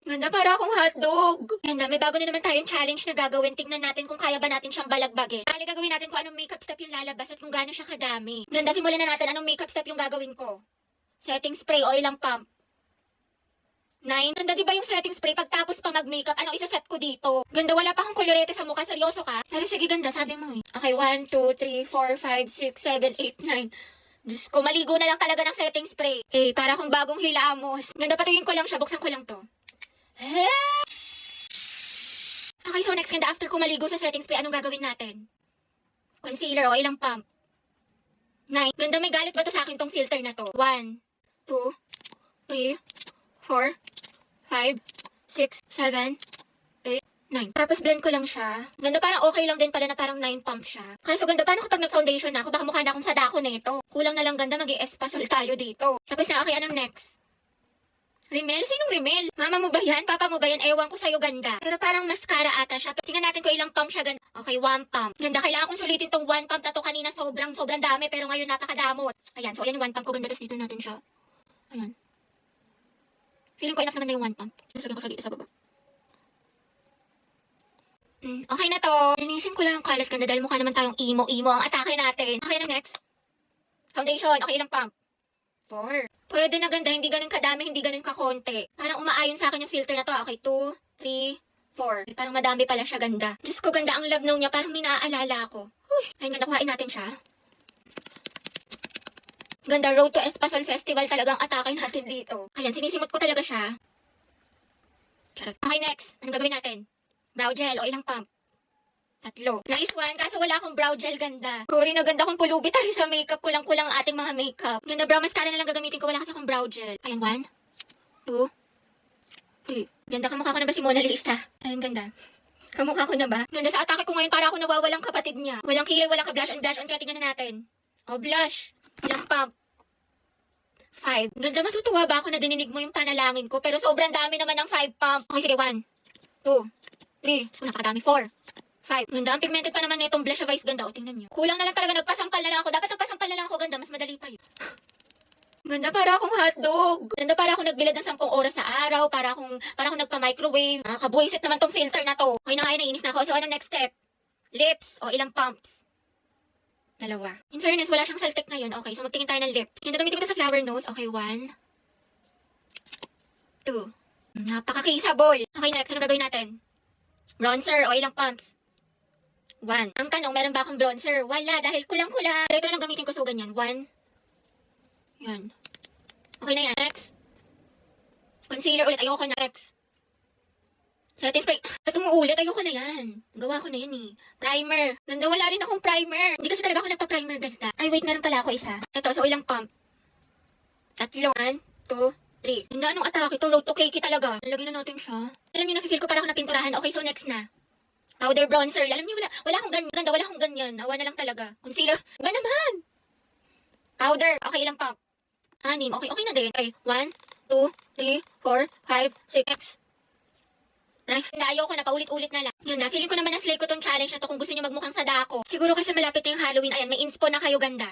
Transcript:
Ganda, para akong hotdog. Ganda, may bago na naman tayong challenge na gagawin. Tingnan natin kung kaya ba natin siyang balagbagin. Kali gagawin natin kung anong makeup step yung lalabas at kung gaano siya kadami. Ganda, simulan na natin. Anong makeup step yung gagawin ko? Setting spray, oil ang pump. 9. Ganda, di ba yung setting spray? Pagtapos pa mag-makeup, anong isaset ko dito? Ganda, wala pa akong kolorete sa mukha. Seryoso ka? Pero sige, ganda, sabi mo eh. Okay, 1, 2, 3, 4, 5, 6, 7, 8, 9. Diyos ko, maligo na lang talaga ng setting spray. Eh, para akong bagong hilamos. Ganda, patuyin ko lang siya. Buksan ko lang to. Okay, so next, ganda, after ko maligo sa setting spray, anong gagawin natin? Concealer, oil ang pump. 9. Ganda, may galit ba to sa akin tong filter na to? 1, 2, 3, 4, 5, 6, 7, 8, 9. Tapos blend ko lang siya. Ganda, parang okay lang din pala na parang 9 pump siya. Kaso ganda, paano kapag nag-foundation na ako? Baka mukha na akong sadako nito. Kulang na lang ganda, mag-i-espasol tayo dito. Tapos na, okay, anong next? Rimmel? Sinong Rimmel? Mama mo ba yan? Papa mo ba yan? Ewan ko sa'yo, ganda. Pero parang mascara ata siya. Tingnan natin kung ilang pump siya, ganda. Okay, 1 pump. Ganda, kailangan kong sulitin tong 1 pump na to. Kanina sobrang dami, pero ngayon napakadamot. Ayan, so ayan yung 1 pump ko, ganda. Tapos dito natin siya. Ayan. Feeling ko enough naman na yung 1 pump. Nasagan ko siya dito sa baba. Okay na to. Linisin ko lang yung kalat, ganda, dahil mukha naman tayong emo ang atake natin. Okay na, next. Foundation. Okay, ilang pump? 4. Pwede na, ganda, hindi ganun kadami, hindi ganun kakonti. Parang umaayon sa akin yung filter na to. Okay, 2, 3, 4. Parang madami pala siya, ganda. Diyos ko, ganda ang labnaw niya. Parang may naaalala ako. Ay, ganda, kuhain natin siya. Ganda, Road to Espasol Festival talagang atake natin dito. Ayan, sinisimot ko talaga siya. Charot. Okay, next. Anong gagawin natin? Brow gel o ilang pump? 3. Nice one, kaso wala akong brow gel, ganda. Sorry na, ganda kong pulubi tayo sa makeup. Kulang-kulang ang ating mga makeup. Ganda, brow mascara na lang gagamitin ko. Wala kasi akong brow gel. Ayan, 1, 2, 3. Ganda, kamukha ko na ba si Mona Lisa? Ayan, ganda. Kamukha ko na ba? Ganda, sa atake ko ngayon para ako nawawalang kapatid niya. Walang kilay, walang ka-blush on, kaya tingnan na natin. Oh, blush. Ilang pump? 5. Ganda, matutuwa ba ako na dininig mo yung panalangin ko? Pero sobrang dami naman ng 5 pump. Okay, sige, 1, 2, 3. So, napakadami. 4, 5. Ganda, ang pigmented pa naman na itong blush of ice, ganda. O, tingnan nyo. Kulang na lang talaga, nagpasampal na lang ako. Dapat nagpasampal na lang ako, ganda. Mas madali pa yun. Ganda, para akong hotdog. Ganda, para akong nagbilad ng 10 oras sa araw. Para akong nagpa-microwave. Kabuisit naman tong filter na to. Okay na nga, nainis na ako. So, ano next step? Lips. O, ilang pumps? 2. In fairness, wala siyang saltik ngayon. Okay, so magtingin tayo ng lips. Ganda, gamitin ko ito sa flower nose. Okay, 1, 2. Napaka-kissable. Okay, next. Ano gagawin natin? Bronzer. O, ilang pumps? 1. Ang tanong, meron ba akong bronzer? Wala, dahil kulang-kulang. Ito lang gamitin ko, so ganyan. 1. Yan. Okay na yan. Next. Concealer ulit. Ayoko na. Next. Setting spray. At umuulit. Ayoko na yan. Gawa ko na yan eh. Primer. Ganda, wala rin akong primer. Hindi kasi talaga ako nagpa-primer, ganda. Ay, wait, meron pala ako isa. Ito, so ilang pump? 3. 1, 2, 3. Ganda, anong atake ito? Road to cakey talaga. Lagyan na natin siya. Alam niyo, na-feel ko para ako napinturahan. Okay, so next na. Powder bronzer. Alam niyo, wala akong ganyan. Ganda, wala akong ganyan. Awa na lang talaga. Concealer. Ba naman? Powder. Okay, ilang pump? 6. Okay na din. Okay, 1, 2, 3, 4, 5, 6. Right? Ayoko na, paulit-ulit na lang. Yan na, feeling ko naman na-slay ko tong challenge na to kung gusto niyo magmukhang sadako. Siguro kasi malapit na yung Halloween. Ayan, may inspo na kayo, ganda.